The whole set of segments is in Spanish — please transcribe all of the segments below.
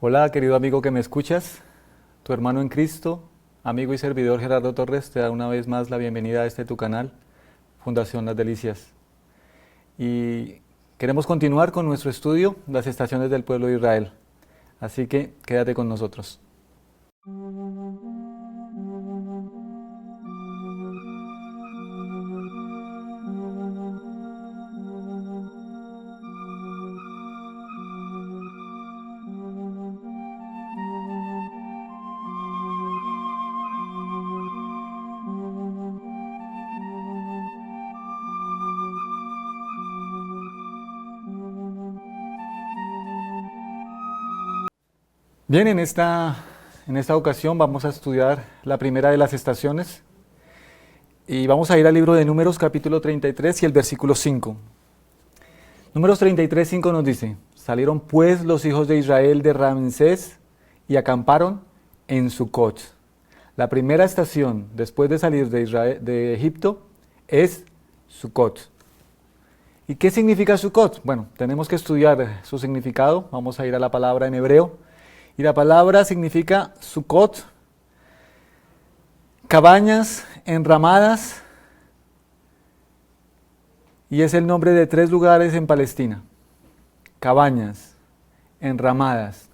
Hola, querido amigo que me escuchas, tu hermano en Cristo, amigo y servidor Gerardo Torres, te da una vez más la bienvenida a este tu canal, Fundación Las Delicias. Y queremos continuar con nuestro estudio, las estaciones del pueblo de Israel. Así que quédate con nosotros. Bien, en esta ocasión vamos a estudiar la primera de las estaciones y vamos a ir al libro de Números capítulo 33 y el versículo 5. Números 33, 5 nos dice: salieron pues los hijos de Israel de Ramsés y acamparon en Sucot. La primera estación después de salir de Egipto es Sucot. ¿Y qué significa Sucot? Bueno, tenemos que estudiar su significado. Vamos a ir a la palabra en hebreo. Y la palabra significa Sucot, cabañas enramadas, y es el nombre de 3 lugares en Palestina. Cabañas enramadas.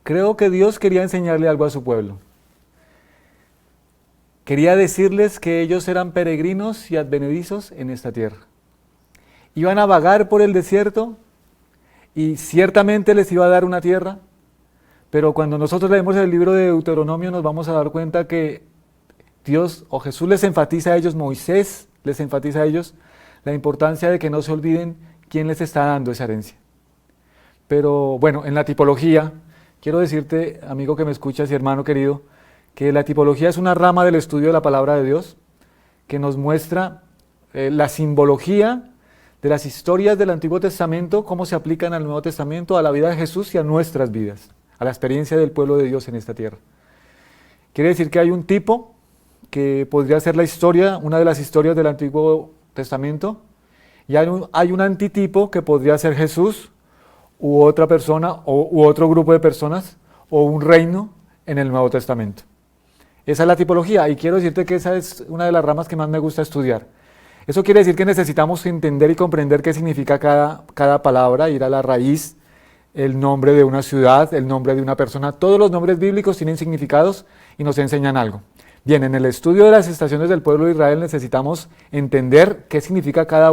Creo que Dios quería enseñarle algo a su pueblo. Quería decirles que ellos eran peregrinos y advenedizos en esta tierra. Iban a vagar por el desierto y ciertamente les iba a dar una tierra. Pero cuando nosotros leemos el libro de Deuteronomio nos vamos a dar cuenta que Dios o Jesús les enfatiza a ellos, Moisés les enfatiza a ellos la importancia de que no se olviden quién les está dando esa herencia. Pero bueno, en la tipología, quiero decirte, amigo que me escuchas y hermano querido, que la tipología es una rama del estudio de la palabra de Dios que nos muestra la simbología de las historias del Antiguo Testamento, cómo se aplican al Nuevo Testamento, a la vida de Jesús y a nuestras vidas, a la experiencia del pueblo de Dios en esta tierra. Quiere decir que hay un tipo que podría ser la historia, una de las historias del Antiguo Testamento, y hay un antitipo que podría ser Jesús, u otra persona, u otro grupo de personas, o un reino en el Nuevo Testamento. Esa es la tipología, y quiero decirte que esa es una de las ramas que más me gusta estudiar. Eso quiere decir que necesitamos entender y comprender qué significa cada palabra, ir a la raíz, el nombre de una ciudad, el nombre de una persona. Todos los nombres bíblicos tienen significados y nos enseñan algo. Bien, en el estudio de las estaciones del pueblo de Israel necesitamos entender qué significa cada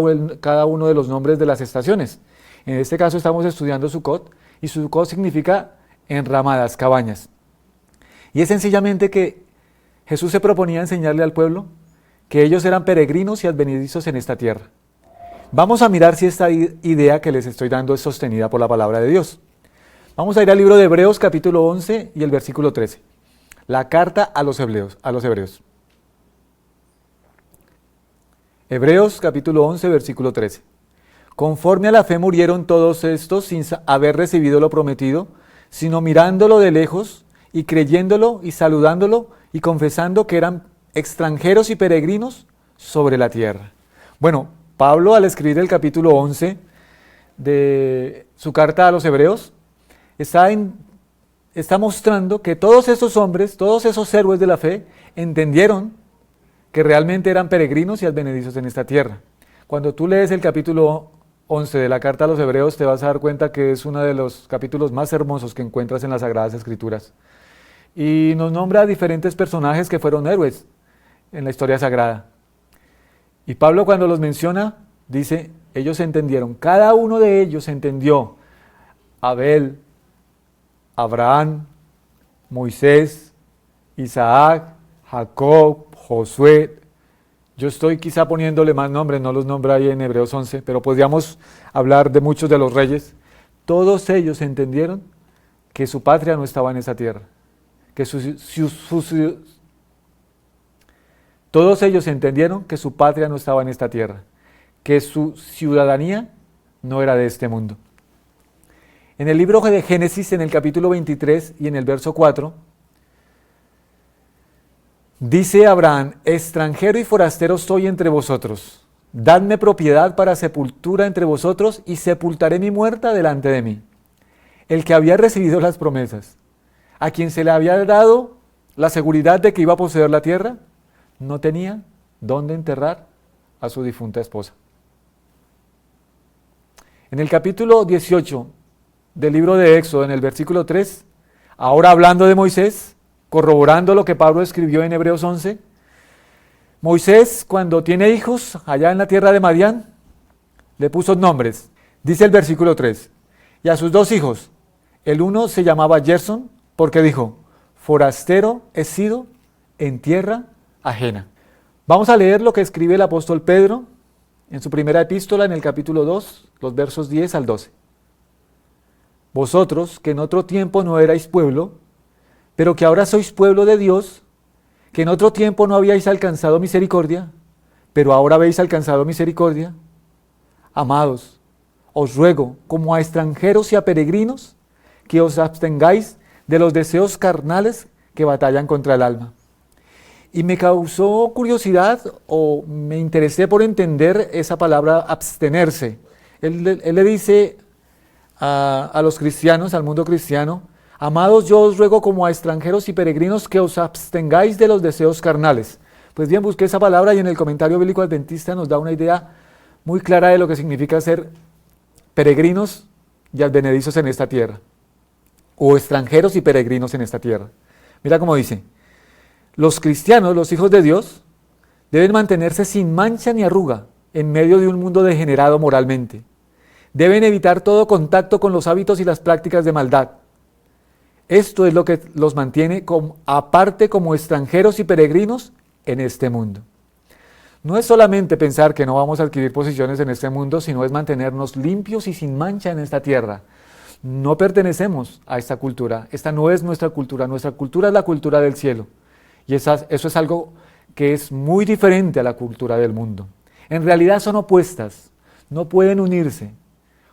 uno de los nombres de las estaciones. En este caso estamos estudiando Sucot, y Sucot significa enramadas, cabañas. Y es sencillamente que Jesús se proponía enseñarle al pueblo que ellos eran peregrinos y advenedizos en esta tierra. Vamos a mirar si esta idea que les estoy dando es sostenida por la palabra de Dios. Vamos a ir al libro de Hebreos capítulo 11 y el versículo 13. La carta a los hebreos. Hebreos capítulo 11, versículo 13. Conforme a la fe murieron todos estos sin haber recibido lo prometido, sino mirándolo de lejos y creyéndolo y saludándolo y confesando que eran extranjeros y peregrinos sobre la tierra. Bueno, Pablo, al escribir el capítulo 11 de su carta a los hebreos, está mostrando que todos esos hombres, todos esos héroes de la fe, entendieron que realmente eran peregrinos y advenedizos en esta tierra. Cuando tú lees el capítulo 11 de la carta a los hebreos, te vas a dar cuenta que es uno de los capítulos más hermosos que encuentras en las Sagradas Escrituras. Y nos nombra a diferentes personajes que fueron héroes en la historia sagrada. Y Pablo, cuando los menciona, dice, ellos entendieron, cada uno de ellos entendió: Abel, Abraham, Moisés, Isaac, Jacob, Josué. Yo estoy quizá poniéndole más nombres, no los nombra ahí en Hebreos 11, pero podríamos hablar de muchos de los reyes. Todos ellos entendieron que su patria no estaba en esa tierra, que todos ellos entendieron que su patria no estaba en esta tierra, que su ciudadanía no era de este mundo. En el libro de Génesis, en el capítulo 23 y en el verso 4, dice Abraham: extranjero y forastero estoy entre vosotros, dadme propiedad para sepultura entre vosotros y sepultaré mi muerta delante de mí. el que había recibido las promesas, a quien se le había dado la seguridad de que iba a poseer la tierra, no tenía dónde enterrar a su difunta esposa. En el capítulo 18 del libro de Éxodo, en el versículo 3, ahora hablando de Moisés, corroborando lo que Pablo escribió en Hebreos 11, Moisés, cuando tiene hijos allá en la tierra de Madián, le puso nombres. Dice el versículo 3, y a sus 2 hijos, el uno se llamaba Gerson, porque dijo, forastero he sido en tierra ajena. Vamos a leer lo que escribe el apóstol Pedro en su primera epístola, en el capítulo 2, los versos 10 al 12. Vosotros, que en otro tiempo no erais pueblo, pero que ahora sois pueblo de Dios, que en otro tiempo no habíais alcanzado misericordia, pero ahora habéis alcanzado misericordia. Amados, os ruego, como a extranjeros y a peregrinos, que os abstengáis de los deseos carnales que batallan contra el alma. Y me causó curiosidad o me interesé por entender esa palabra abstenerse. Él le dice a los cristianos, al mundo cristiano, amados, yo os ruego como a extranjeros y peregrinos que os abstengáis de los deseos carnales. Pues bien, busqué esa palabra y en el comentario bíblico adventista nos da una idea muy clara de lo que significa ser peregrinos y advenedizos en esta tierra, o extranjeros y peregrinos en esta tierra. Mira cómo dice, los cristianos, los hijos de Dios, deben mantenerse sin mancha ni arruga en medio de un mundo degenerado moralmente. Deben evitar todo contacto con los hábitos y las prácticas de maldad. Esto es lo que los mantiene aparte como extranjeros y peregrinos en este mundo. No es solamente pensar que no vamos a adquirir posiciones en este mundo, sino es mantenernos limpios y sin mancha en esta tierra. No pertenecemos a esta cultura, esta no es nuestra cultura es la cultura del cielo. Y eso es algo que es muy diferente a la cultura del mundo. En realidad son opuestas, no pueden unirse.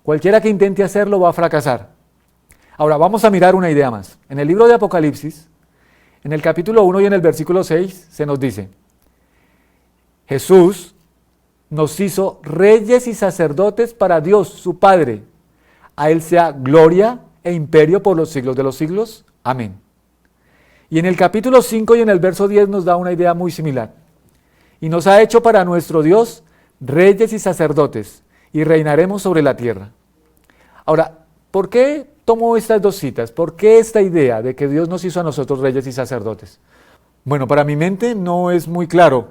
Cualquiera que intente hacerlo va a fracasar. Ahora vamos a mirar una idea más. En el libro de Apocalipsis, en el capítulo 1 y en el versículo 6, se nos dice, Jesús nos hizo reyes y sacerdotes para Dios, su Padre. A Él sea gloria e imperio por los siglos de los siglos. Amén. Y en el capítulo 5 y en el verso 10 nos da una idea muy similar. Y nos ha hecho para nuestro Dios reyes y sacerdotes, y reinaremos sobre la tierra. Ahora, ¿por qué tomo estas 2 citas? ¿Por qué esta idea de que Dios nos hizo a nosotros reyes y sacerdotes? Bueno, para mi mente no es muy claro.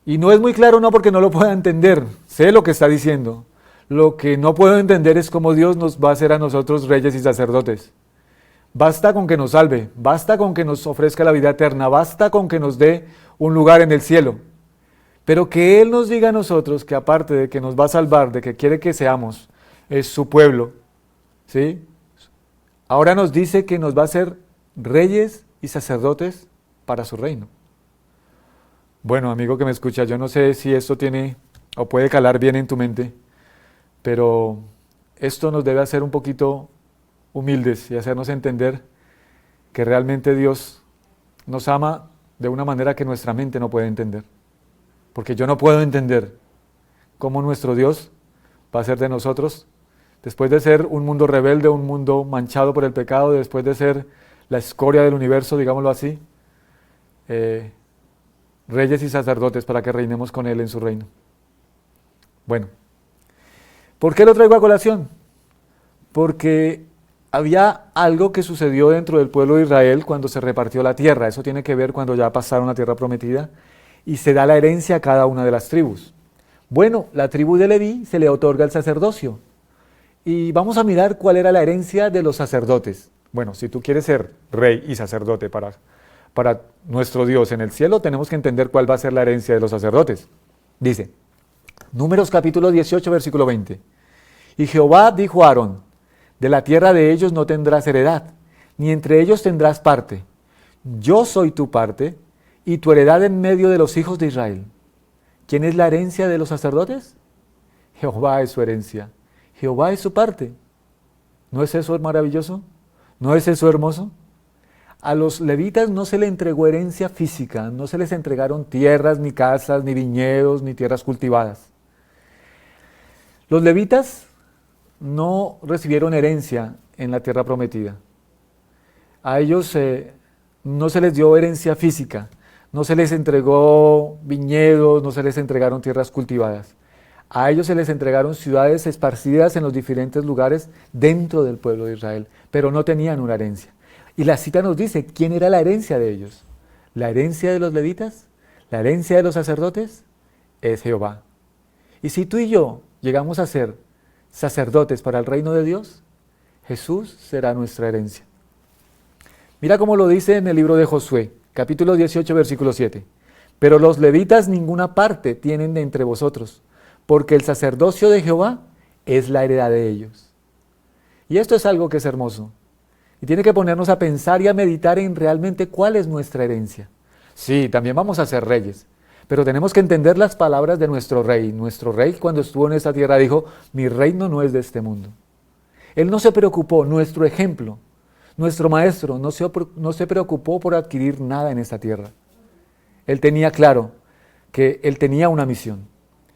Y no es muy claro no porque no lo pueda entender, sé lo que está diciendo. Lo que no puedo entender es cómo Dios nos va a hacer a nosotros reyes y sacerdotes. Basta con que nos salve, basta con que nos ofrezca la vida eterna, basta con que nos dé un lugar en el cielo. Pero que Él nos diga a nosotros que aparte de que nos va a salvar, de que quiere que seamos su pueblo, ¿sí? Ahora nos dice que nos va a hacer reyes y sacerdotes para su reino. Bueno, amigo que me escucha, yo no sé si esto tiene o puede calar bien en tu mente, pero esto nos debe hacer un poquito humildes y hacernos entender que realmente Dios nos ama de una manera que nuestra mente no puede entender. Porque yo no puedo entender cómo nuestro Dios va a hacer de nosotros, después de ser un mundo rebelde, un mundo manchado por el pecado, después de ser la escoria del universo, digámoslo así, reyes y sacerdotes para que reinemos con Él en su reino. Bueno, ¿por qué lo traigo a colación? Porque había algo que sucedió dentro del pueblo de Israel cuando se repartió la tierra. Eso tiene que ver cuando ya pasaron la tierra prometida y se da la herencia a cada una de las tribus. Bueno, la tribu de Leví se le otorga el sacerdocio. Y vamos a mirar cuál era la herencia de los sacerdotes. Bueno, si tú quieres ser rey y sacerdote para nuestro Dios en el cielo, tenemos que entender cuál va a ser la herencia de los sacerdotes. Dice, Números capítulo 18, versículo 20. Y Jehová dijo a Aarón, de la tierra de ellos no tendrás heredad, ni entre ellos tendrás parte. Yo soy tu parte, y tu heredad en medio de los hijos de Israel. ¿Quién es la herencia de los sacerdotes? Jehová es su herencia. Jehová es su parte. ¿No es eso maravilloso? ¿No es eso hermoso? A los levitas no se le entregó herencia física, no se les entregaron tierras, ni casas, ni viñedos, ni tierras cultivadas. Los levitas no recibieron herencia en la tierra prometida. A ellos no se les dio herencia física, no se les entregó viñedos, no se les entregaron tierras cultivadas. A ellos se les entregaron ciudades esparcidas en los diferentes lugares dentro del pueblo de Israel, pero no tenían una herencia. Y la cita nos dice, ¿quién era la herencia de ellos? ¿La herencia de los levitas? ¿La herencia de los sacerdotes? Es Jehová. Y si tú y yo llegamos a ser sacerdotes para el reino de Dios, Jesús será nuestra herencia. Mira cómo lo dice en el libro de Josué, capítulo 18, versículo 7. Pero los levitas ninguna parte tienen de entre vosotros, porque el sacerdocio de Jehová es la heredad de ellos. Y esto es algo que es hermoso. Y tiene que ponernos a pensar y a meditar en realmente cuál es nuestra herencia. Sí, también vamos a ser reyes, pero tenemos que entender las palabras de nuestro rey. Nuestro rey, cuando estuvo en esta tierra, dijo, mi reino no es de este mundo. Él no se preocupó, nuestro ejemplo, nuestro maestro, no se preocupó por adquirir nada en esta tierra. Él tenía claro que él tenía una misión.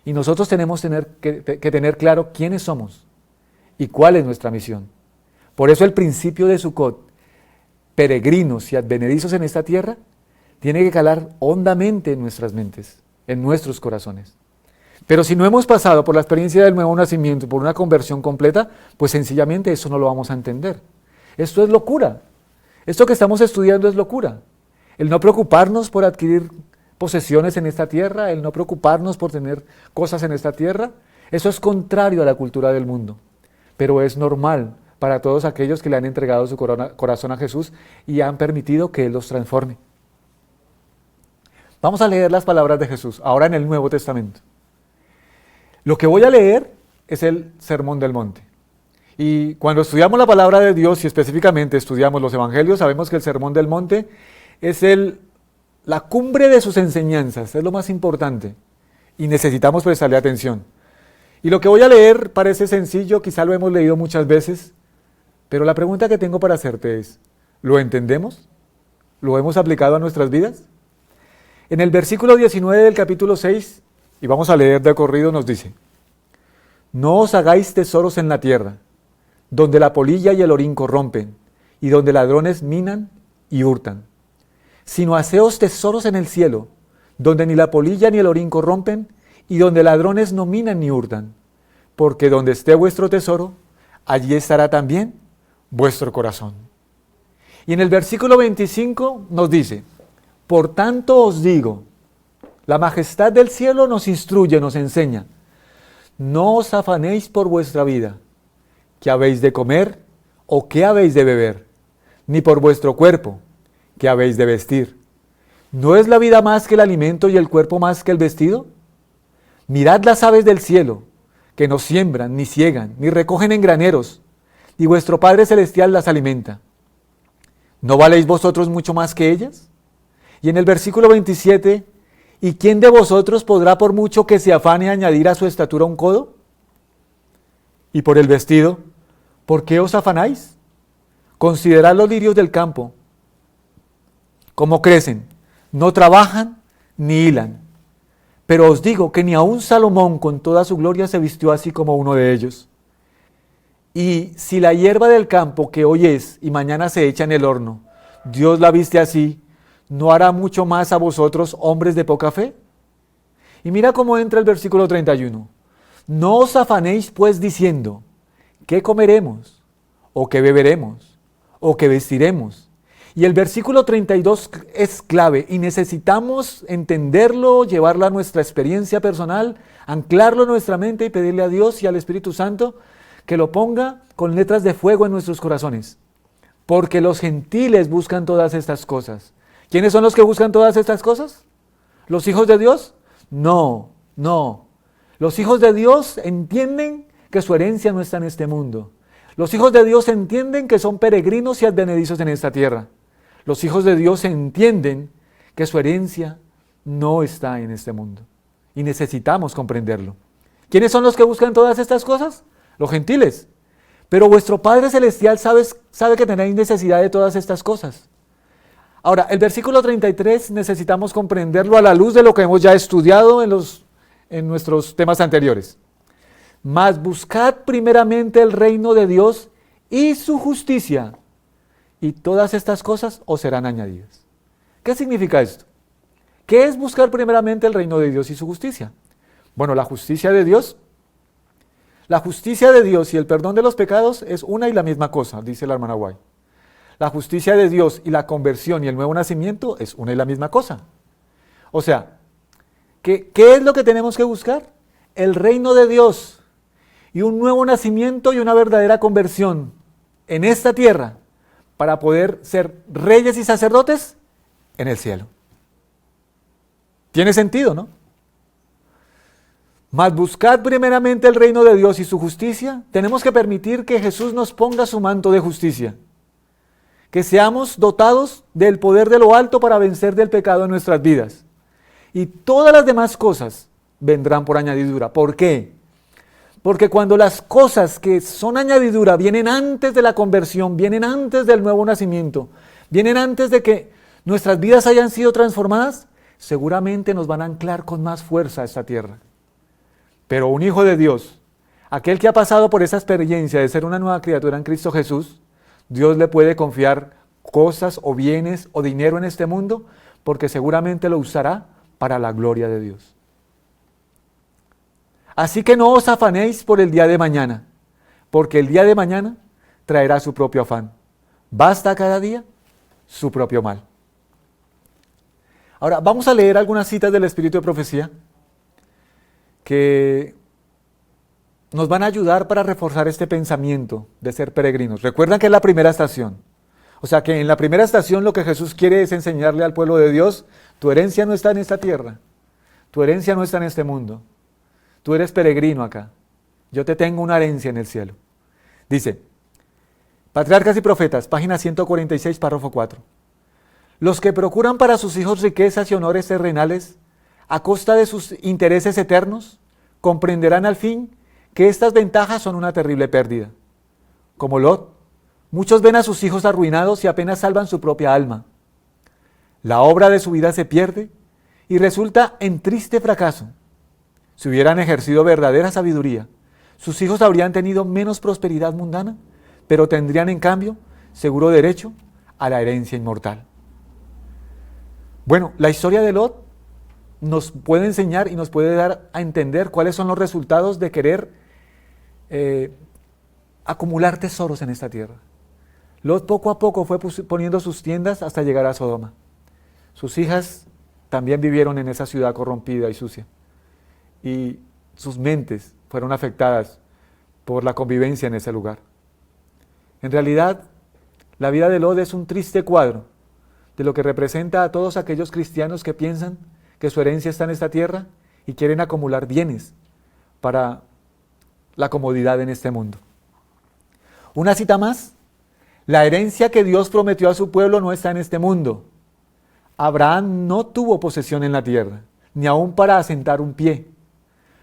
Y nosotros tenemos que tener claro quiénes somos y cuál es nuestra misión. Por eso el principio de Sukkot, peregrinos y advenedizos en esta tierra, tiene que calar hondamente en nuestras mentes, en nuestros corazones. Pero si no hemos pasado por la experiencia del nuevo nacimiento, por una conversión completa, pues sencillamente eso no lo vamos a entender. Esto es locura. Esto que estamos estudiando es locura. El no preocuparnos por adquirir posesiones en esta tierra, el no preocuparnos por tener cosas en esta tierra, eso es contrario a la cultura del mundo. Pero es normal para todos aquellos que le han entregado su corazón a Jesús y han permitido que Él los transforme. Vamos a leer las palabras de Jesús, ahora en el Nuevo Testamento. Lo que voy a leer es el Sermón del Monte. Y cuando estudiamos la palabra de Dios y específicamente estudiamos los Evangelios, sabemos que el Sermón del Monte es la cumbre de sus enseñanzas, es lo más importante y necesitamos prestarle atención. Y lo que voy a leer parece sencillo, quizá lo hemos leído muchas veces, pero la pregunta que tengo para hacerte es, ¿lo entendemos? ¿Lo hemos aplicado a nuestras vidas? En el versículo 19 del capítulo 6, y vamos a leer de corrido, nos dice, no os hagáis tesoros en la tierra, donde la polilla y el orín corrompen, y donde ladrones minan y hurtan, sino haceos tesoros en el cielo, donde ni la polilla ni el orín corrompen, y donde ladrones no minan ni hurtan, porque donde esté vuestro tesoro, allí estará también vuestro corazón. Y en el versículo 25 nos dice, por tanto os digo, la majestad del cielo nos instruye, nos enseña, no os afanéis por vuestra vida, qué habéis de comer o qué habéis de beber, ni por vuestro cuerpo, qué habéis de vestir. ¿No es la vida más que el alimento y el cuerpo más que el vestido? Mirad las aves del cielo, que no siembran, ni ciegan, ni recogen en graneros, y vuestro Padre Celestial las alimenta. ¿No valéis vosotros mucho más que ellas? Y en el versículo 27, ¿y quién de vosotros podrá por mucho que se afane añadir a su estatura un codo? Y por el vestido, ¿por qué os afanáis? Considerad los lirios del campo, cómo crecen, no trabajan ni hilan. Pero os digo que ni aun Salomón con toda su gloria se vistió así como uno de ellos. Y si la hierba del campo que hoy es y mañana se echa en el horno, Dios la viste así, ¿no hará mucho más a vosotros, hombres de poca fe? Y mira cómo entra el versículo 31. No os afanéis pues diciendo, ¿qué comeremos? ¿O qué beberemos? ¿O qué vestiremos? Y el versículo 32 es clave y necesitamos entenderlo, llevarlo a nuestra experiencia personal, anclarlo en nuestra mente y pedirle a Dios y al Espíritu Santo que lo ponga con letras de fuego en nuestros corazones. Porque los gentiles buscan todas estas cosas. ¿Quiénes son los que buscan todas estas cosas? ¿Los hijos de Dios? No. Los hijos de Dios entienden que su herencia no está en este mundo. Los hijos de Dios entienden que son peregrinos y advenedizos en esta tierra. Los hijos de Dios entienden que su herencia no está en este mundo. Y necesitamos comprenderlo. ¿Quiénes son los que buscan todas estas cosas? Los gentiles. Pero vuestro Padre Celestial sabe que tenéis necesidad de todas estas cosas. Ahora, el versículo 33 necesitamos comprenderlo a la luz de lo que hemos ya estudiado en nuestros temas anteriores. Mas buscad primeramente el reino de Dios y su justicia, y todas estas cosas os serán añadidas. ¿Qué significa esto? ¿Qué es buscar primeramente el reino de Dios y su justicia? Bueno, la justicia de Dios y el perdón de los pecados es una y la misma cosa, dice la hermana White. La justicia de Dios y la conversión y el nuevo nacimiento es una y la misma cosa. O sea, ¿qué es lo que tenemos que buscar? El reino de Dios y un nuevo nacimiento y una verdadera conversión en esta tierra para poder ser reyes y sacerdotes en el cielo. Tiene sentido, ¿no? Mas buscad primeramente el reino de Dios y su justicia. Tenemos que permitir que Jesús nos ponga su manto de justicia. Que seamos dotados del poder de lo alto para vencer del pecado en nuestras vidas. Y todas las demás cosas vendrán por añadidura. ¿Por qué? Porque cuando las cosas que son añadidura vienen antes de la conversión, vienen antes del nuevo nacimiento, vienen antes de que nuestras vidas hayan sido transformadas, seguramente nos van a anclar con más fuerza a esta tierra. Pero un hijo de Dios, aquel que ha pasado por esa experiencia de ser una nueva criatura en Cristo Jesús, Dios le puede confiar cosas o bienes o dinero en este mundo, porque seguramente lo usará para la gloria de Dios. Así que no os afanéis por el día de mañana, porque el día de mañana traerá su propio afán. Basta cada día su propio mal. Ahora, vamos a leer algunas citas del Espíritu de Profecía que nos van a ayudar para reforzar este pensamiento de ser peregrinos. Recuerdan que es la primera estación. O sea que en la primera estación lo que Jesús quiere es enseñarle al pueblo de Dios, tu herencia no está en esta tierra, tu herencia no está en este mundo, tú eres peregrino acá, yo te tengo una herencia en el cielo. Dice, Patriarcas y Profetas, página 146, párrafo 4. Los que procuran para sus hijos riquezas y honores terrenales, a costa de sus intereses eternos, comprenderán al fin que estas ventajas son una terrible pérdida. Como Lot, muchos ven a sus hijos arruinados y apenas salvan su propia alma. La obra de su vida se pierde y resulta en triste fracaso. Si hubieran ejercido verdadera sabiduría, sus hijos habrían tenido menos prosperidad mundana, pero tendrían en cambio seguro derecho a la herencia inmortal. Bueno, la historia de Lot nos puede enseñar y nos puede dar a entender cuáles son los resultados de querer acumular tesoros en esta tierra. Lot poco a poco fue poniendo sus tiendas hasta llegar a Sodoma. Sus hijas también vivieron en esa ciudad corrompida y sucia. Y sus mentes fueron afectadas por la convivencia en ese lugar. En realidad, la vida de Lot es un triste cuadro de lo que representa a todos aquellos cristianos que piensan que su herencia está en esta tierra y quieren acumular bienes para la comodidad en este mundo. Una cita más, la herencia que Dios prometió a su pueblo no está en este mundo. Abraham no tuvo posesión en la tierra, ni aun para asentar un pie.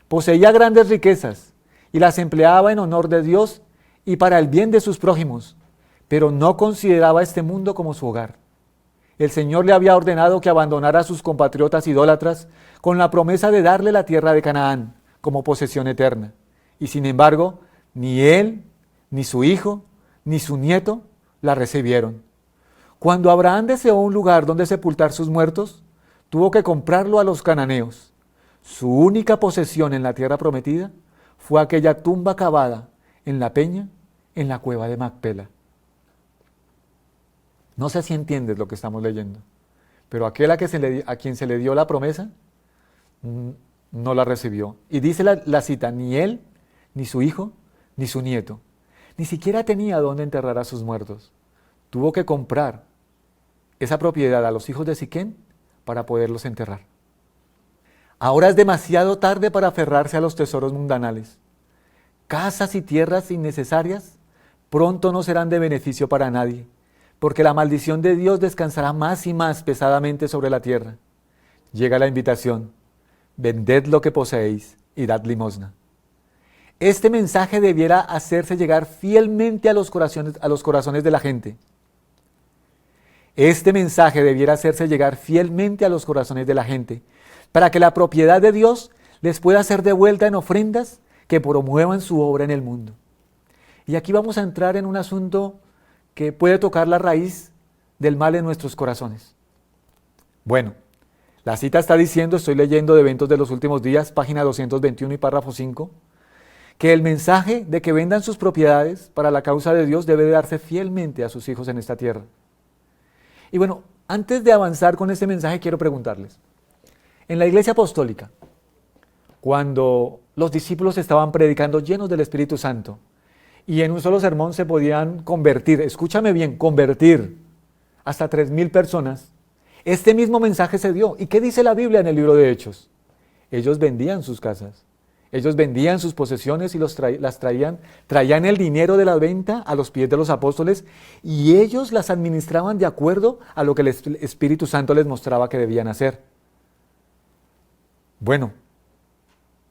Poseía grandes riquezas y las empleaba en honor de Dios y para el bien de sus prójimos, pero no consideraba este mundo como su hogar. El Señor le había ordenado que abandonara a sus compatriotas idólatras con la promesa de darle la tierra de Canaán como posesión eterna. Y sin embargo, ni él, ni su hijo, ni su nieto la recibieron. Cuando Abraham deseó un lugar donde sepultar sus muertos, tuvo que comprarlo a los cananeos. Su única posesión en la tierra prometida fue aquella tumba cavada en la peña, en la cueva de Macpela. No sé si entiendes lo que estamos leyendo, pero aquel a quien se le dio la promesa, no la recibió. Y dice la cita, ni él, ni su hijo, ni su nieto. Ni siquiera tenía dónde enterrar a sus muertos. Tuvo que comprar esa propiedad a los hijos de Siquén para poderlos enterrar. Ahora es demasiado tarde para aferrarse a los tesoros mundanales. Casas y tierras innecesarias pronto no serán de beneficio para nadie, porque la maldición de Dios descansará más y más pesadamente sobre la tierra. Llega la invitación, vended lo que poseéis y dad limosna. Este mensaje debiera hacerse llegar fielmente a los corazones de la gente. Este mensaje debiera hacerse llegar fielmente a los corazones de la gente, para que la propiedad de Dios les pueda ser devuelta en ofrendas que promuevan su obra en el mundo. Y aquí vamos a entrar en un asunto que puede tocar la raíz del mal en nuestros corazones. Bueno, la cita está diciendo, estoy leyendo de Eventos de los Últimos Días, página 221 y párrafo 5, que el mensaje de que vendan sus propiedades para la causa de Dios debe darse fielmente a sus hijos en esta tierra. Y bueno, antes de avanzar con este mensaje quiero preguntarles, en la iglesia apostólica, cuando los discípulos estaban predicando llenos del Espíritu Santo, y en un solo sermón se podían convertir, escúchame bien, convertir hasta 3,000 personas, este mismo mensaje se dio. ¿Y qué dice la Biblia en el libro de Hechos? Ellos vendían sus casas, ellos vendían sus posesiones y traían el dinero de la venta a los pies de los apóstoles y ellos las administraban de acuerdo a lo que el Espíritu Santo les mostraba que debían hacer. Bueno,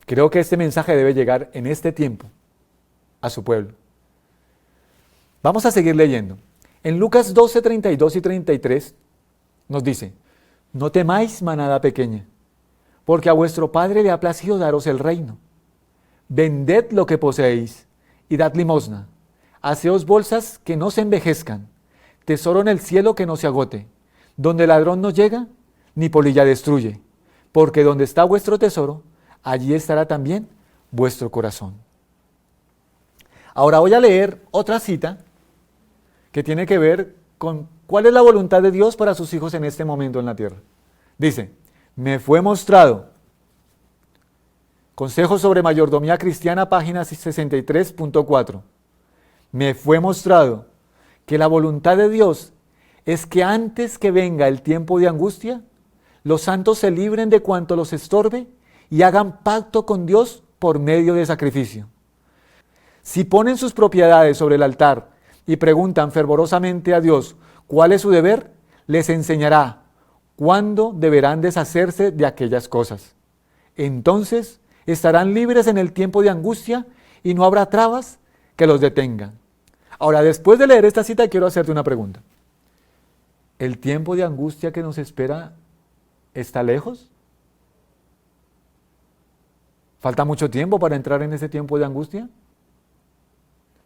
creo que este mensaje debe llegar en este tiempo a su pueblo. Vamos a seguir leyendo. En Lucas 12, 32 y 33 nos dice, no temáis, manada pequeña, porque a vuestro Padre le ha placido daros el reino. Vended lo que poseéis y dad limosna. Haceos bolsas que no se envejezcan, tesoro en el cielo que no se agote, donde ladrón no llega, ni polilla destruye, porque donde está vuestro tesoro, allí estará también vuestro corazón. Ahora voy a leer otra cita que tiene que ver con cuál es la voluntad de Dios para sus hijos en este momento en la tierra. Dice, me fue mostrado, Consejos sobre Mayordomía Cristiana, página 63.4, me fue mostrado que la voluntad de Dios es que antes que venga el tiempo de angustia, los santos se libren de cuanto los estorbe y hagan pacto con Dios por medio de sacrificio. Si ponen sus propiedades sobre el altar y preguntan fervorosamente a Dios cuál es su deber, les enseñará cuándo deberán deshacerse de aquellas cosas. Entonces estarán libres en el tiempo de angustia y no habrá trabas que los detengan. Ahora, después de leer esta cita, quiero hacerte una pregunta. ¿El tiempo de angustia que nos espera está lejos? ¿Falta mucho tiempo para entrar en ese tiempo de angustia?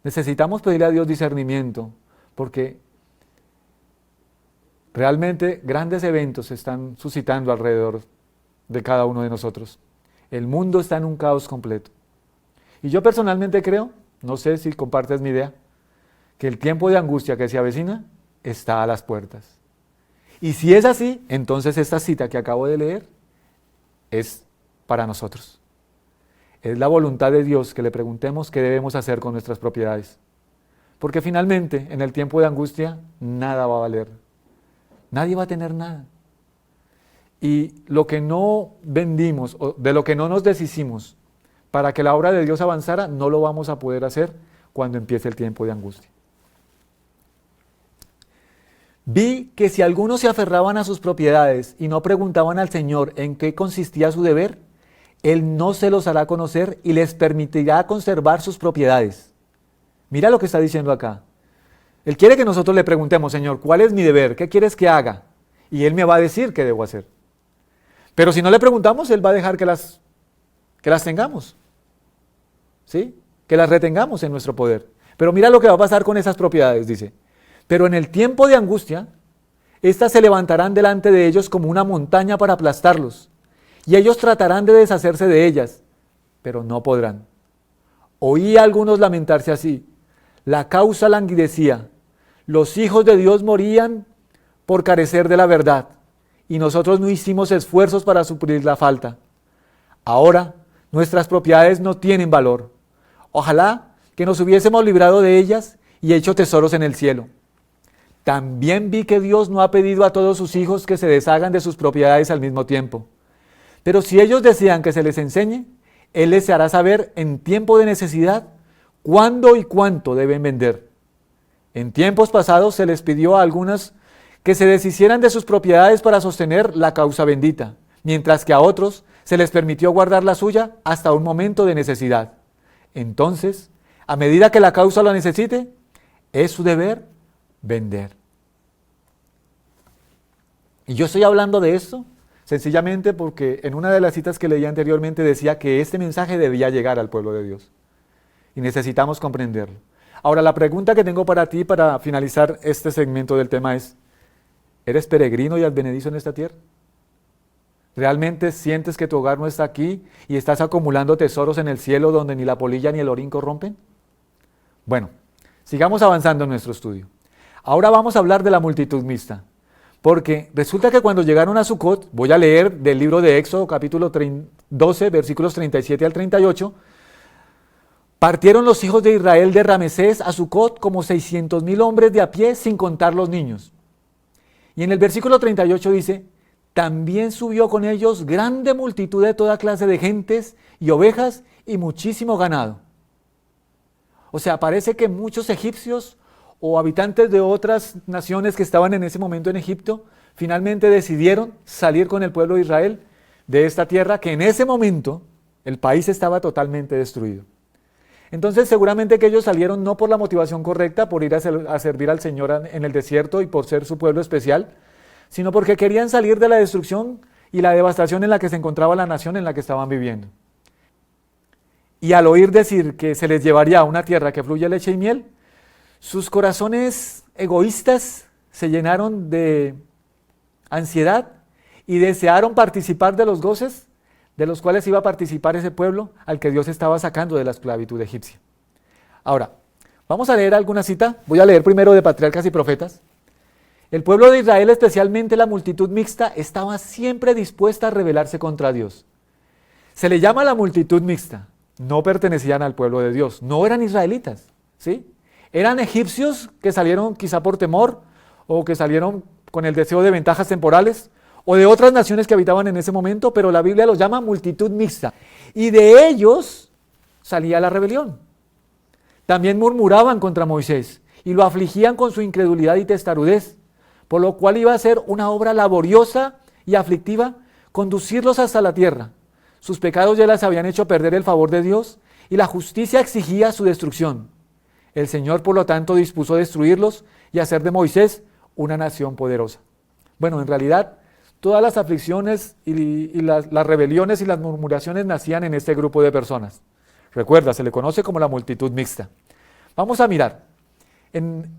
Necesitamos pedirle a Dios discernimiento, porque realmente grandes eventos se están suscitando alrededor de cada uno de nosotros. El mundo está en un caos completo. Y yo personalmente creo, no sé si compartes mi idea, que el tiempo de angustia que se avecina está a las puertas. Y si es así, entonces esta cita que acabo de leer es para nosotros. Es la voluntad de Dios que le preguntemos qué debemos hacer con nuestras propiedades. Porque finalmente, en el tiempo de angustia, nada va a valer. Nadie va a tener nada. Y lo que no vendimos, o de lo que no nos deshicimos para que la obra de Dios avanzara, no lo vamos a poder hacer cuando empiece el tiempo de angustia. Vi que si algunos se aferraban a sus propiedades y no preguntaban al Señor en qué consistía su deber, Él no se los hará conocer y les permitirá conservar sus propiedades. Mira lo que está diciendo acá. Él quiere que nosotros le preguntemos, Señor, ¿cuál es mi deber? ¿Qué quieres que haga? Y Él me va a decir qué debo hacer. Pero si no le preguntamos, Él va a dejar que las tengamos. ¿Sí? Que las retengamos en nuestro poder. Pero mira lo que va a pasar con esas propiedades, dice. Pero en el tiempo de angustia, éstas se levantarán delante de ellos como una montaña para aplastarlos. Y ellos tratarán de deshacerse de ellas, pero no podrán. Oí a algunos lamentarse así. La causa languidecía. Los hijos de Dios morían por carecer de la verdad, y nosotros no hicimos esfuerzos para suplir la falta. Ahora, nuestras propiedades no tienen valor. Ojalá que nos hubiésemos librado de ellas y hecho tesoros en el cielo. También vi que Dios no ha pedido a todos sus hijos que se deshagan de sus propiedades al mismo tiempo. Pero si ellos desean que se les enseñe, Él les hará saber en tiempo de necesidad cuándo y cuánto deben vender. En tiempos pasados se les pidió a algunos que se deshicieran de sus propiedades para sostener la causa bendita, mientras que a otros se les permitió guardar la suya hasta un momento de necesidad. Entonces, a medida que la causa lo necesite, es su deber vender. Y yo estoy hablando de esto sencillamente porque en una de las citas que leí anteriormente decía que este mensaje debía llegar al pueblo de Dios. Y necesitamos comprenderlo. Ahora, la pregunta que tengo para ti para finalizar este segmento del tema es, ¿eres peregrino y advenedizo en esta tierra? ¿Realmente sientes que tu hogar no está aquí y estás acumulando tesoros en el cielo donde ni la polilla ni el orín corrompen? Bueno, sigamos avanzando en nuestro estudio. Ahora vamos a hablar de la multitud mixta, porque resulta que cuando llegaron a Sucot, voy a leer del libro de Éxodo capítulo 12, versículos 37 al 38, partieron los hijos de Israel de Ramesés a Sucot como 600,000 hombres de a pie, sin contar los niños. Y en el versículo 38 dice, también subió con ellos grande multitud de toda clase de gentes y ovejas y muchísimo ganado. O sea, parece que muchos egipcios o habitantes de otras naciones que estaban en ese momento en Egipto, finalmente decidieron salir con el pueblo de Israel de esta tierra que en ese momento el país estaba totalmente destruido. Entonces seguramente que ellos salieron no por la motivación correcta, por ir a servir al Señor en el desierto y por ser su pueblo especial, sino porque querían salir de la destrucción y la devastación en la que se encontraba la nación en la que estaban viviendo. Y al oír decir que se les llevaría a una tierra que fluye leche y miel, sus corazones egoístas se llenaron de ansiedad y desearon participar de los goces de los cuales iba a participar ese pueblo al que Dios estaba sacando de la esclavitud egipcia. Ahora, vamos a leer alguna cita. Voy a leer primero de Patriarcas y Profetas. El pueblo de Israel, especialmente la multitud mixta, estaba siempre dispuesta a rebelarse contra Dios. Se le llama la multitud mixta. No pertenecían al pueblo de Dios, no eran israelitas, ¿sí? Eran egipcios que salieron quizá por temor o que salieron con el deseo de ventajas temporales o de otras naciones que habitaban en ese momento, pero la Biblia los llama multitud mixta. Y de ellos salía la rebelión. También murmuraban contra Moisés y lo afligían con su incredulidad y testarudez, por lo cual iba a ser una obra laboriosa y aflictiva conducirlos hasta la tierra. Sus pecados ya les habían hecho perder el favor de Dios y la justicia exigía su destrucción. El Señor, por lo tanto, dispuso destruirlos y hacer de Moisés una nación poderosa. Bueno, en realidad, todas las aflicciones y las rebeliones y las murmuraciones nacían en este grupo de personas. Recuerda, se le conoce como la multitud mixta. Vamos a mirar. En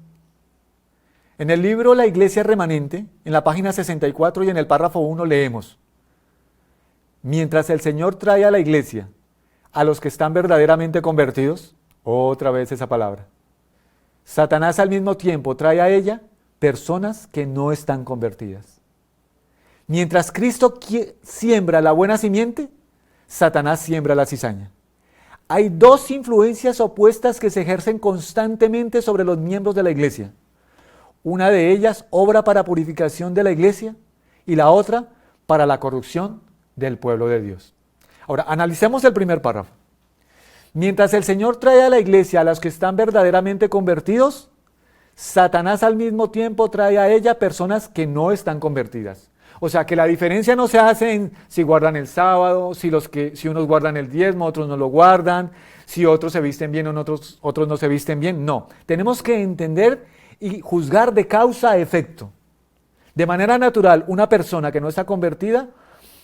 el libro La Iglesia Remanente, en la página 64 y en el párrafo 1 leemos: mientras el Señor trae a la iglesia a los que están verdaderamente convertidos, otra vez esa palabra, Satanás al mismo tiempo trae a ella personas que no están convertidas. Mientras Cristo siembra la buena simiente, Satanás siembra la cizaña. Hay dos influencias opuestas que se ejercen constantemente sobre los miembros de la iglesia. Una de ellas obra para purificación de la iglesia y la otra para la corrupción del pueblo de Dios. Ahora, analicemos el primer párrafo. Mientras el Señor trae a la iglesia a los que están verdaderamente convertidos, Satanás al mismo tiempo trae a ella personas que no están convertidas. O sea, que la diferencia no se hace en si guardan el sábado, si unos guardan el diezmo, otros no lo guardan, si otros se visten bien o otros no se visten bien. No, tenemos que entender y juzgar de causa a efecto. De manera natural, una persona que no está convertida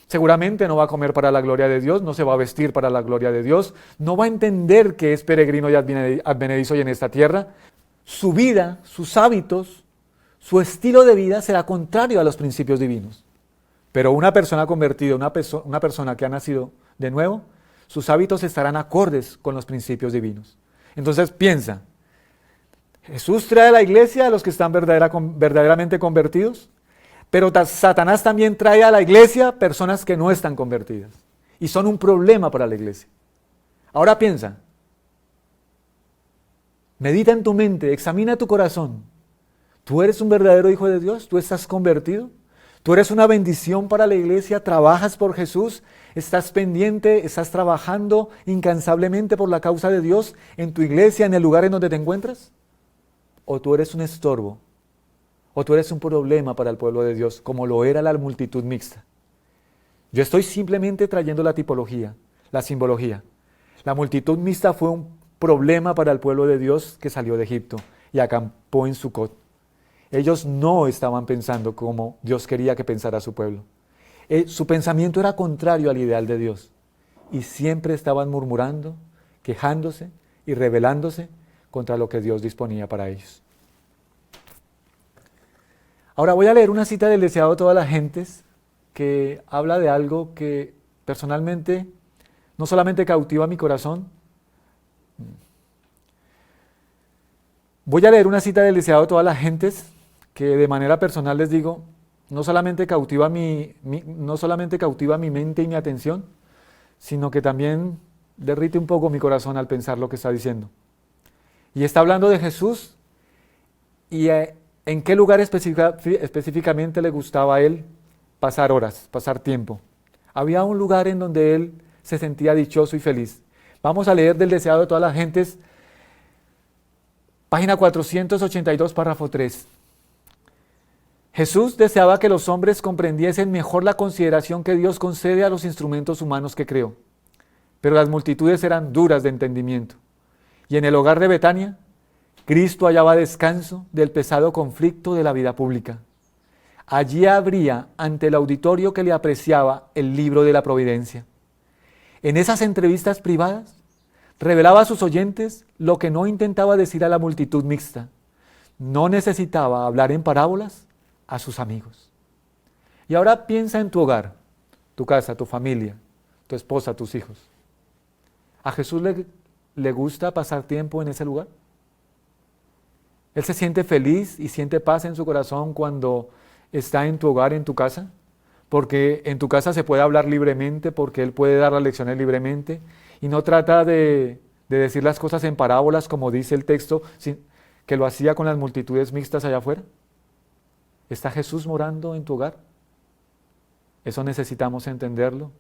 seguramente no va a comer para la gloria de Dios, no se va a vestir para la gloria de Dios, no va a entender que es peregrino y advenedizo hoy en esta tierra. Su vida, sus hábitos, su estilo de vida será contrario a los principios divinos. Pero una persona convertida, una persona que ha nacido de nuevo, sus hábitos estarán acordes con los principios divinos. Entonces piensa, Jesús trae a la iglesia a los que están verdaderamente convertidos, pero Satanás también trae a la iglesia personas que no están convertidas y son un problema para la iglesia. Ahora piensa, medita en tu mente, examina tu corazón. ¿Tú eres un verdadero hijo de Dios? ¿Tú estás convertido? ¿Tú eres una bendición para la iglesia? ¿Trabajas por Jesús? ¿Estás pendiente? ¿Estás trabajando incansablemente por la causa de Dios en tu iglesia, en el lugar en donde te encuentras? ¿O tú eres un estorbo? ¿O tú eres un problema para el pueblo de Dios, como lo era la multitud mixta? Yo estoy simplemente trayendo la tipología, la simbología. La multitud mixta fue un problema para el pueblo de Dios que salió de Egipto y acampó en Sucot. Ellos no estaban pensando como Dios quería que pensara su pueblo. Su pensamiento era contrario al ideal de Dios. Y siempre estaban murmurando, quejándose y rebelándose contra lo que Dios disponía para ellos. Ahora voy a leer una cita del deseado de todas las gentes que habla de algo que personalmente no solamente cautiva mi corazón. Voy a leer una cita del deseado de todas las gentes que de manera personal les digo, no solamente cautiva mi mente y mi atención, sino que también derrite un poco mi corazón al pensar lo que está diciendo. Y está hablando de Jesús y en qué lugar específicamente le gustaba a él pasar horas, pasar tiempo. Había un lugar en donde él se sentía dichoso y feliz. Vamos a leer del deseado de todas las gentes, página 482, párrafo 3. Jesús deseaba que los hombres comprendiesen mejor la consideración que Dios concede a los instrumentos humanos que creó. Pero las multitudes eran duras de entendimiento. Y en el hogar de Betania, Cristo hallaba descanso del pesado conflicto de la vida pública. Allí abría ante el auditorio que le apreciaba el libro de la providencia. En esas entrevistas privadas, revelaba a sus oyentes lo que no intentaba decir a la multitud mixta. No necesitaba hablar en parábolas a sus amigos. Y ahora piensa en tu hogar, tu casa, tu familia, tu esposa, tus hijos. ¿A Jesús le gusta pasar tiempo en ese lugar? ¿Él se siente feliz y siente paz en su corazón cuando está en tu hogar, en tu casa? Porque en tu casa se puede hablar libremente, porque Él puede dar las lecciones libremente, y no trata de decir las cosas en parábolas, como dice el texto, que lo hacía con las multitudes mixtas allá afuera. ¿Está Jesús morando en tu hogar? Eso necesitamos entenderlo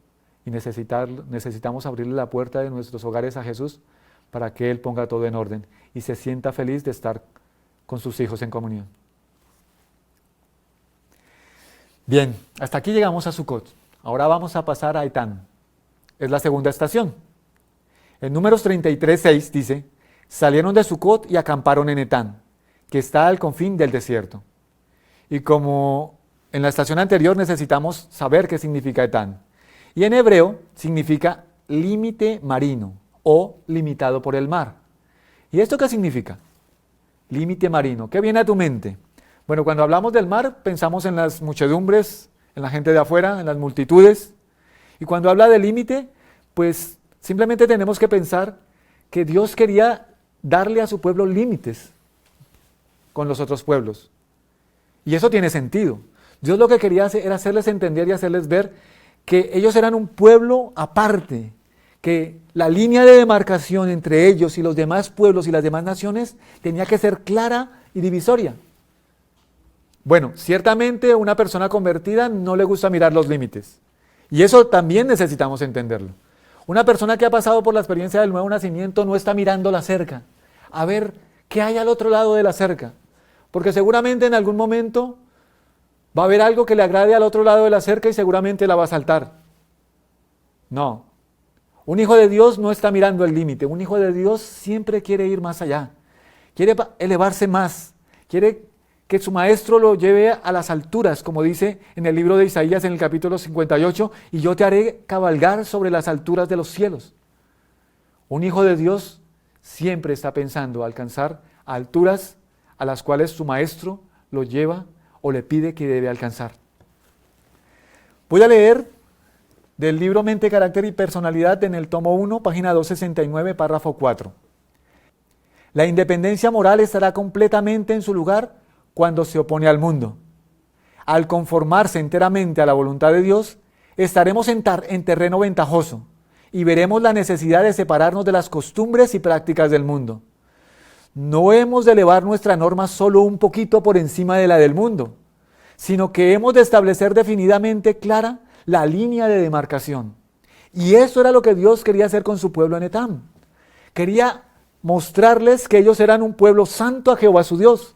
y necesitamos abrirle la puerta de nuestros hogares a Jesús para que Él ponga todo en orden y se sienta feliz de estar con sus hijos en comunión. Bien, hasta aquí llegamos a Sucot. Ahora vamos a pasar a Etán. Es la segunda estación. En Números 33:6 dice, salieron de Sucot y acamparon en Etán, que está al confín del desierto. Y como en la estación anterior necesitamos saber qué significa Etán. Y en hebreo significa límite marino o limitado por el mar. ¿Y esto qué significa? Límite marino. ¿Qué viene a tu mente? Bueno, cuando hablamos del mar pensamos en las muchedumbres, en la gente de afuera, en las multitudes. Y cuando habla de límite, pues simplemente tenemos que pensar que Dios quería darle a su pueblo límites con los otros pueblos. Y eso tiene sentido. Dios lo que quería hacer era hacerles entender y hacerles ver que ellos eran un pueblo aparte, que la línea de demarcación entre ellos y los demás pueblos y las demás naciones tenía que ser clara y divisoria. Bueno, ciertamente a una persona convertida no le gusta mirar los límites. Y eso también necesitamos entenderlo. Una persona que ha pasado por la experiencia del nuevo nacimiento no está mirando la cerca, a ver qué hay al otro lado de la cerca. Porque seguramente en algún momento va a haber algo que le agrade al otro lado de la cerca y seguramente la va a saltar. No. Un hijo de Dios no está mirando el límite. Un hijo de Dios siempre quiere ir más allá. Quiere elevarse más. Quiere que su maestro lo lleve a las alturas, como dice en el libro de Isaías en el capítulo 58, y yo te haré cabalgar sobre las alturas de los cielos. Un hijo de Dios siempre está pensando alcanzar alturas a las cuales su maestro lo lleva o le pide que debe alcanzar. Voy a leer del libro Mente, Carácter y Personalidad en el tomo 1, página 269, párrafo 4. La independencia moral estará completamente en su lugar cuando se opone al mundo. Al conformarse enteramente a la voluntad de Dios, estaremos en terreno ventajoso y veremos la necesidad de separarnos de las costumbres y prácticas del mundo. No hemos de elevar nuestra norma solo un poquito por encima de la del mundo, sino que hemos de establecer definidamente clara la línea de demarcación. Y eso era lo que Dios quería hacer con su pueblo en Etán. Quería mostrarles que ellos eran un pueblo santo a Jehová su Dios,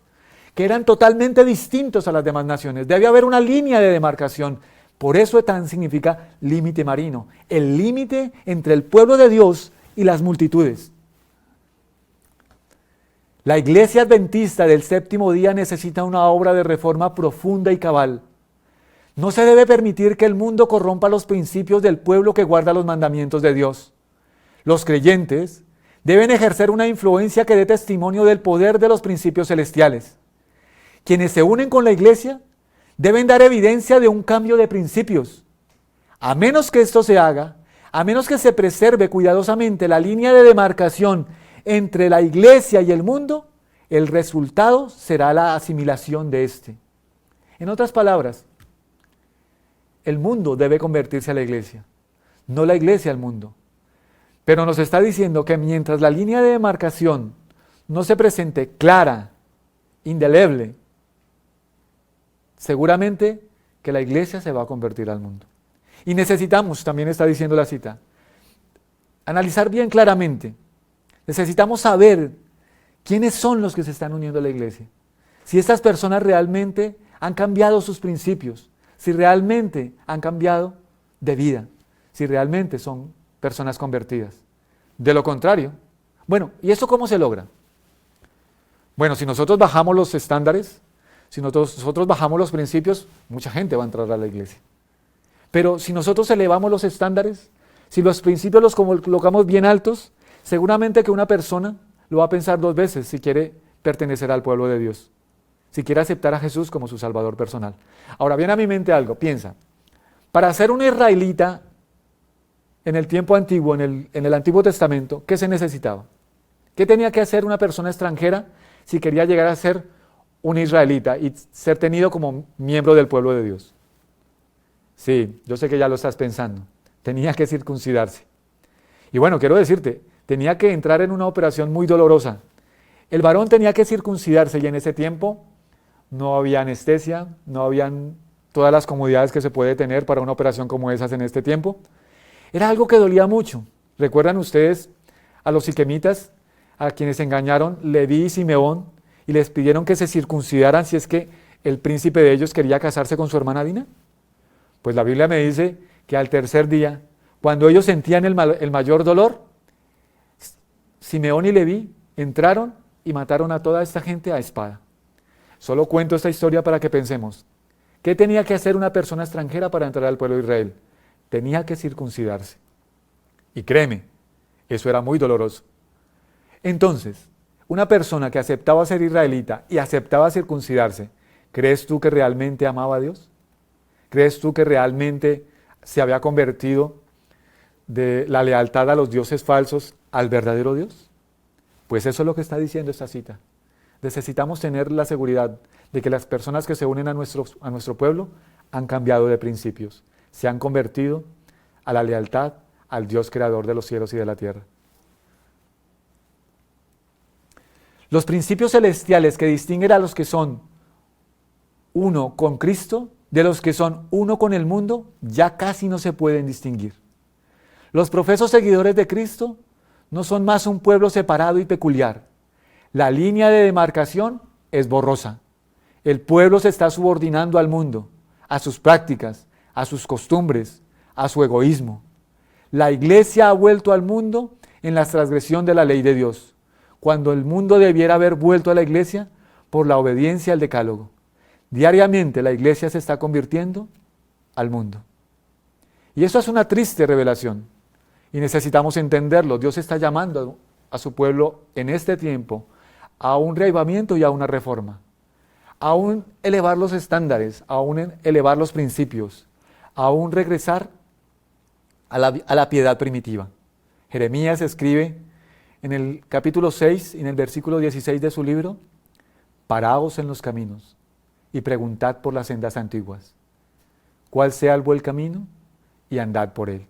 que eran totalmente distintos a las demás naciones. Debía haber una línea de demarcación. Por eso Etán significa límite marino, el límite entre el pueblo de Dios y las multitudes. La iglesia adventista del séptimo día necesita una obra de reforma profunda y cabal. No se debe permitir que el mundo corrompa los principios del pueblo que guarda los mandamientos de Dios. Los creyentes Deben ejercer una influencia que dé testimonio del poder de los principios celestiales. Quienes se unen con la iglesia deben dar evidencia de un cambio de principios. A menos que esto se haga, a menos que se preserve cuidadosamente la línea de demarcación entre la iglesia y el mundo, el resultado será la asimilación de éste. En otras palabras, el mundo debe convertirse a la iglesia, no la iglesia al mundo. Pero nos está diciendo que mientras la línea de demarcación no se presente clara, indeleble, seguramente que la iglesia se va a convertir al mundo. Y necesitamos, también está diciendo la cita, analizar bien claramente. Necesitamos saber quiénes son los que se están uniendo a la iglesia. Si estas personas realmente han cambiado sus principios, si realmente han cambiado de vida, si realmente son personas convertidas. De lo contrario, bueno, ¿y eso cómo se logra? Bueno, si nosotros bajamos los estándares, si nosotros bajamos los principios, mucha gente va a entrar a la iglesia. Pero si nosotros elevamos los estándares, si los principios los colocamos bien altos, seguramente que una persona lo va a pensar 2 veces si quiere pertenecer al pueblo de Dios, si quiere aceptar a Jesús como su Salvador personal. Ahora viene a mi mente algo, piensa, para ser un israelita en el tiempo antiguo, en el Antiguo Testamento, ¿qué se necesitaba? ¿Qué tenía que hacer una persona extranjera si quería llegar a ser un israelita y ser tenido como miembro del pueblo de Dios? Sí, yo sé que ya lo estás pensando. Tenía que circuncidarse. Y bueno, quiero decirte, tenía que entrar en una operación muy dolorosa. El varón tenía que circuncidarse y en ese tiempo no había anestesia, no habían todas las comodidades que se puede tener para una operación como esas en este tiempo. Era algo que dolía mucho. ¿Recuerdan ustedes a los siquemitas, a quienes engañaron Leví y Simeón y les pidieron que se circuncidaran si es que el príncipe de ellos quería casarse con su hermana Dina? Pues la Biblia me dice que al tercer día, cuando ellos sentían el mayor dolor, Simeón y Leví entraron y mataron a toda esta gente a espada. Solo cuento esta historia para que pensemos. ¿Qué tenía que hacer una persona extranjera para entrar al pueblo de Israel? Tenía que circuncidarse. Y créeme, eso era muy doloroso. Entonces, una persona que aceptaba ser israelita y aceptaba circuncidarse, ¿crees tú que realmente amaba a Dios? ¿Crees tú que realmente se había convertido de la lealtad a los dioses falsos al verdadero Dios? Pues eso es lo que está diciendo esta cita. Necesitamos tener la seguridad de que las personas que se unen a nuestro pueblo han cambiado de principios, se han convertido a la lealtad al Dios creador de los cielos y de la tierra. Los principios celestiales que distinguen a los que son uno con Cristo de los que son uno con el mundo ya casi no se pueden distinguir. Los profesos seguidores de Cristo no son más un pueblo separado y peculiar. La línea de demarcación es borrosa. El pueblo se está subordinando al mundo, a sus prácticas, a sus costumbres, a su egoísmo. La iglesia ha vuelto al mundo en la transgresión de la ley de Dios, cuando el mundo debiera haber vuelto a la iglesia por la obediencia al decálogo. Diariamente la iglesia se está convirtiendo al mundo. Y eso es una triste revelación y necesitamos entenderlo. Dios está llamando a su pueblo en este tiempo a un reavivamiento y a una reforma, a un elevar los estándares, a un elevar los principios, a un regresar a la piedad primitiva. Jeremías escribe en el capítulo 6, en el versículo 16 de su libro: paraos en los caminos y preguntad por las sendas antiguas, cuál sea el buen camino, y andad por él.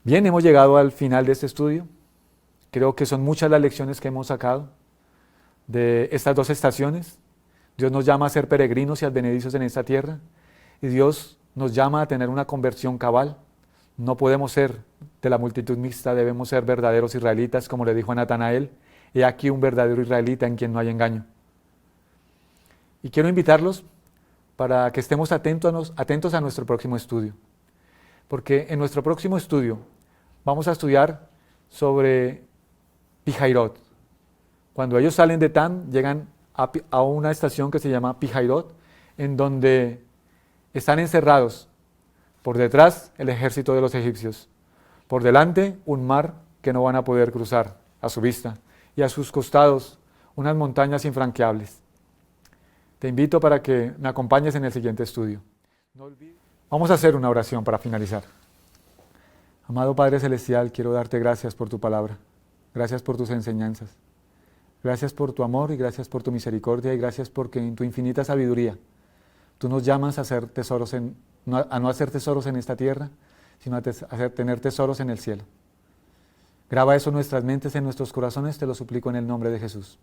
Bien, hemos llegado al final de este estudio. Creo que son muchas las lecciones que hemos sacado de estas 2 estaciones. Dios nos llama a ser peregrinos y advenedizos en esta tierra, y Dios nos llama a tener una conversión cabal. No podemos ser de la multitud mixta, debemos ser verdaderos israelitas, como le dijo a Natanael: he aquí un verdadero israelita en quien no hay engaño. Y quiero invitarlos para que estemos atentos a nuestro próximo estudio, porque en nuestro próximo estudio vamos a estudiar sobre Pihairot. Cuando ellos salen de Tan, llegan a una estación que se llama Pihairot, en donde están encerrados por detrás el ejército de los egipcios. Por delante, un mar que no van a poder cruzar a su vista, y a sus costados, unas montañas infranqueables. Te invito para que me acompañes en el siguiente estudio. Vamos a hacer una oración para finalizar. Amado Padre Celestial, quiero darte gracias por tu palabra, gracias por tus enseñanzas, gracias por tu amor y gracias por tu misericordia y gracias porque en tu infinita sabiduría tú nos llamas a hacer tesoros a no hacer tesoros en esta tierra, sino a tener tesoros en el cielo. Graba eso en nuestras mentes, en nuestros corazones, te lo suplico en el nombre de Jesús.